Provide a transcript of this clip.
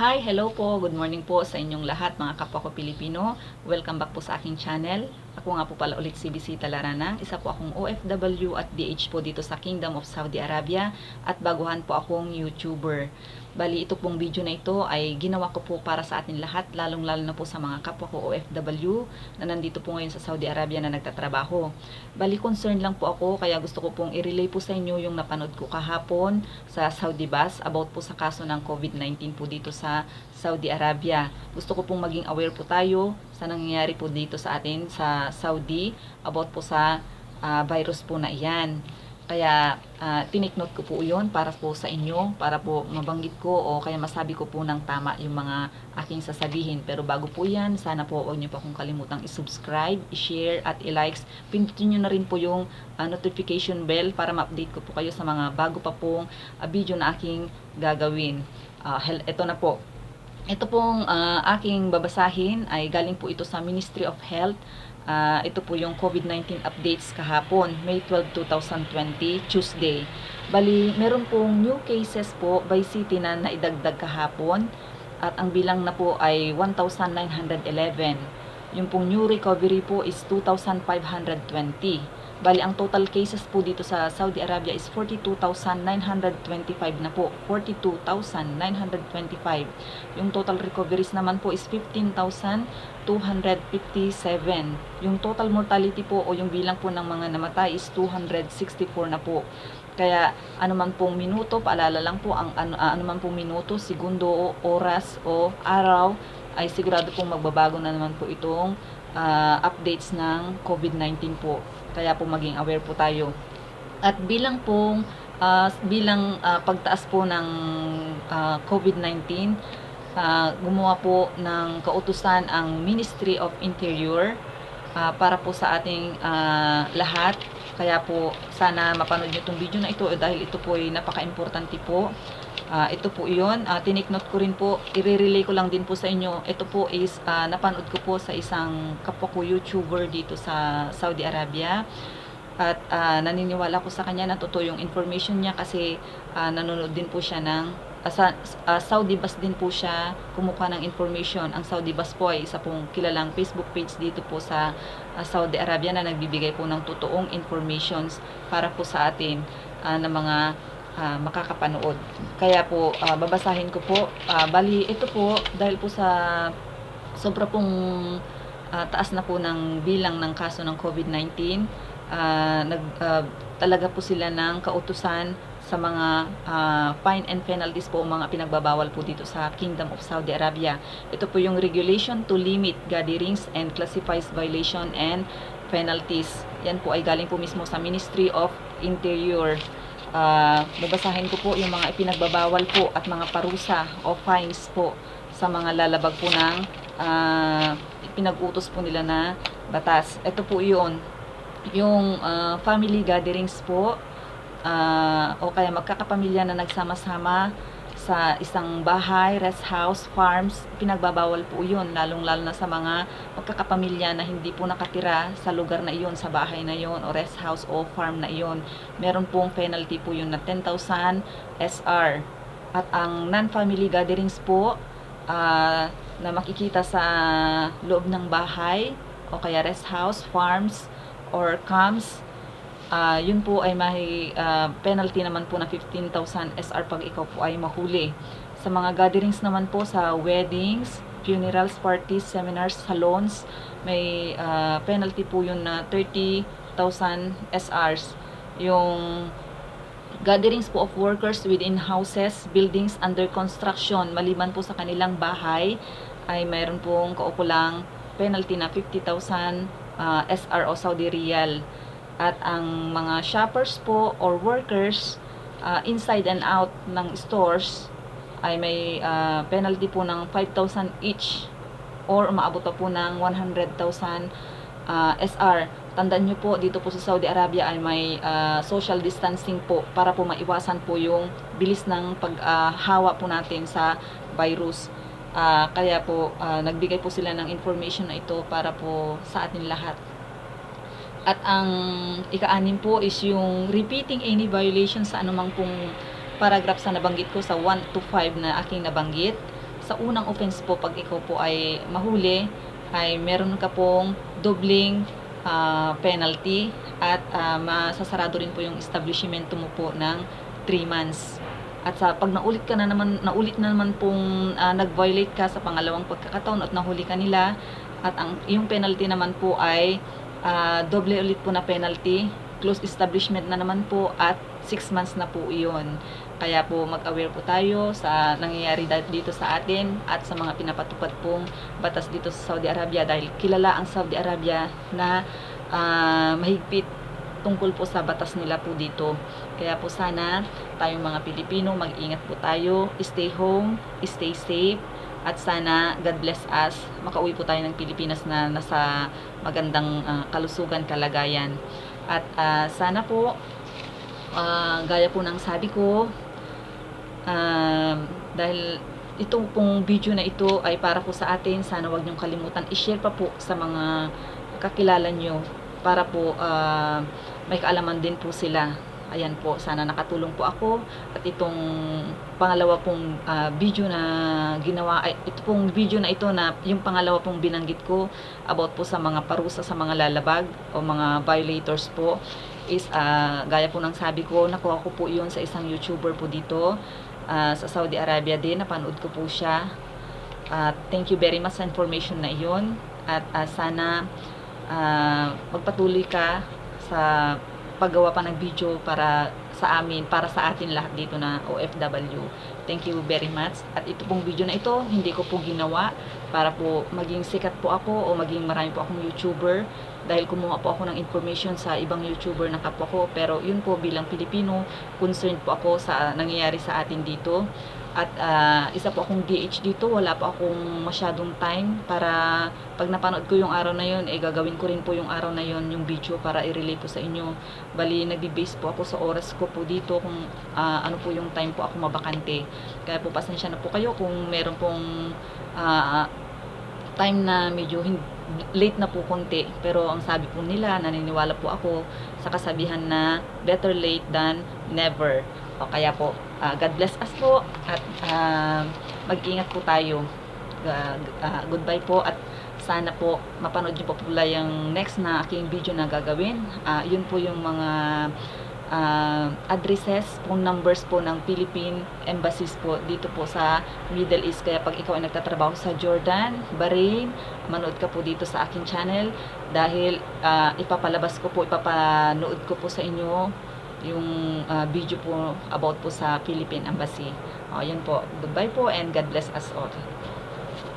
Hi, hello po. Good morning po sa inyong lahat mga kapwa ko Pilipino. Welcome back po sa aking channel. Ako nga po pala ulit si Bisita Laranang. Isa po akong OFW at DH po dito sa Kingdom of Saudi Arabia at baguhan po akong YouTuber. Bali, ito pong video na ito ay ginawa ko po para sa atin lahat, lalong-lalo na po sa mga kapwa ko OFW na nandito po ngayon sa Saudi Arabia na nagtatrabaho. Bali, concerned lang po ako kaya gusto ko pong i-relay po sa inyo yung napanood ko kahapon sa Saudi Bus about po sa kaso ng COVID-19 po dito sa Saudi Arabia. Gusto ko pong maging aware po tayo sa nangyayari po dito sa atin sa Saudi about po sa virus po na iyan. Kaya tinake note ko po yun para po sa inyo, para po mabanggit ko o kaya masabi ko po ng tama yung mga aking sasabihin. Pero bago po yan, sana po huwag niyo po akong kalimutang i-subscribe, i-share at i-likes. Pindutin niyo na rin po yung notification bell para ma-update ko po kayo sa mga bago pa pong video na aking gagawin. Ito na po. Ito pong aking babasahin ay galing po ito sa Ministry of Health. Ito po yung COVID-19 updates kahapon, May 12, 2020, Tuesday. Bali, meron pong new cases po by city na naidagdag kahapon at ang bilang na po ay 1,911. Yung pong new recovery po is 2,520. Bali, ang total cases po dito sa Saudi Arabia is 42,925 na po. 42,925. Yung total recoveries naman po is 15,257. Yung total mortality po o yung bilang po ng mga namatay is 264 na po. Kaya anuman pong minuto, paalala lang po, ang anuman pong minuto, segundo, oras o araw ay sigurado pong magbabago na naman po itong updates ng COVID-19 po. Kaya po maging aware po tayo. At bilang pong pagtaas po ng COVID-19, gumawa po ng kautusan ang Ministry of Interior para po sa ating lahat. Kaya po sana mapanood nyo itong video na ito dahil ito po ay napaka-importante po. Ito po yun. Tinake note ko rin po, i-relay ko lang din po sa inyo. Ito po is napanood ko po sa isang kapwa ko YouTuber dito sa Saudi Arabia. At naniniwala ko sa kanya na totoo yung information niya kasi nanonood din po siya ng Saudi Bus din po siya kumukuha ng information. Ang Saudi Bus po ay isa pong kilalang Facebook page dito po sa Saudi Arabia na nagbibigay po ng totoong informations para po sa atin na mga makakapanood. Kaya po babasahin ko po. Bali ito po dahil po sa sobra pong taas na po ng bilang ng kaso ng COVID-19, talaga po sila ng kautusan sa mga fine and penalties po, mga pinagbabawal po dito sa Kingdom of Saudi Arabia. Ito po yung regulation to limit gatherings and classifies violation and penalties. Yan po ay galing po mismo sa Ministry of Interior. Babasahin ko po yung mga ipinagbabawal po at mga parusa o fines po sa mga lalabag po ng pinag-utos po nila na batas. Ito po yun, yung family gatherings po o kaya magkakapamilya na nagsama-sama sa isang bahay, rest house, farms, pinagbabawal po yun, lalong-lalo na sa mga magkakapamilya na hindi po nakatira sa lugar na iyon, sa bahay na iyon, o rest house o farm na iyon. Meron pong penalty po yun na 10,000 SR. At ang non-family gatherings po na makikita sa loob ng bahay, o kaya rest house, farms, or camps, yun po ay may penalty naman po na 15,000 SR pag ikaw po ay mahuli. Sa mga gatherings naman po sa weddings, funerals, parties, seminars, salons, may penalty po yun na 30,000 SRs. Yung gatherings po of workers within houses, buildings under construction, maliban po sa kanilang bahay, ay mayroon pong kaukulang penalty na 50,000 SR o Saudi Riyal. At ang mga shoppers po or workers inside and out ng stores ay may penalty po ng 5,000 each or umaabot pa po ng 100,000 SR. Tandaan nyo po, dito po sa Saudi Arabia ay may social distancing po para po maiwasan po yung bilis ng paghawa po natin sa virus. Kaya po nagbigay po sila ng information na ito para po sa atin lahat. At ang ika-anim po is yung repeating any violation sa anumang pong paragraph sa nabanggit ko sa 1 to 5 na aking nabanggit. sa unang offense po, pag ikaw po ay mahuli, ay meron ka pong dobling penalty at masasarado rin po yung establishmento mo po ng 3 months. At sa pag naulit na naman pong nag-violate ka sa pangalawang pagkakataon at nahuli ka nila, at yung penalty naman po ay doble ulit po na penalty, closed establishment na naman po, at 6 months na po iyon. Kaya po mag-aware po tayo sa nangyayari dito sa atin at sa mga pinapatupad pong batas dito sa Saudi Arabia, dahil kilala ang Saudi Arabia na mahigpit tungkol po sa batas nila po dito. Kaya po sana tayong mga Pilipino, mag-ingat po tayo, stay home, stay safe, at sana God bless us, makauwi po tayo ng Pilipinas na nasa magandang kalusugan, kalagayan. At sana po, gaya po ng sabi ko, dahil itong pong video na ito ay para po sa atin, sana wag niyong kalimutan i-share pa po sa mga kakilala nyo para po may kaalaman din po sila. Ayan po, sana nakatulong po ako. At itong pangalawa pong video na ginawa, ito pong video na ito, na yung pangalawa pong binanggit ko about po sa mga parusa sa mga lalabag o mga violators po, is gaya po ng sabi ko, nakuha ko po yun sa isang YouTuber po dito sa Saudi Arabia din. Napanood ko po siya. Thank you very much sa information na iyon. At sana magpatuloy ka sa paggawa pa ng video para sa amin, para sa atin lahat dito na OFW. Thank you very much. At ito pong video na ito, hindi ko po ginawa para po maging sikat po ako o maging marami po akong YouTuber, dahil kumuha po ako ng information sa ibang YouTuber na kapwa ko. Pero yun po, bilang Pilipino, concerned po ako sa nangyayari sa atin dito. At isa po akong DH dito, wala po akong masyadong time para pag napanood ko yung araw na yun, gagawin ko rin po yung araw na yun, yung video, para i-relay po sa inyo. Bali, nagbi-base po ako sa oras ko po dito kung ano po yung time po ako mabakante. Kaya po pasensya na po kayo kung meron pong time na medyo late na po konti. Pero ang sabi po nila, naniniwala po ako sa kasabihan na better late than never. O kaya po, God bless us po, at mag-ingat po tayo. Goodbye po, at sana po mapanood niyo po pula yung next na aking video na gagawin. Yun po yung mga addresses, phone numbers po ng Philippine embassies po dito po sa Middle East. Kaya pag ikaw ay nagtatrabaho sa Jordan, Bahrain, manood ka po dito sa aking channel, dahil ipapanood ko po sa inyo yung video po about po sa Philippine Embassy. Yun po. Goodbye po, and God bless us all.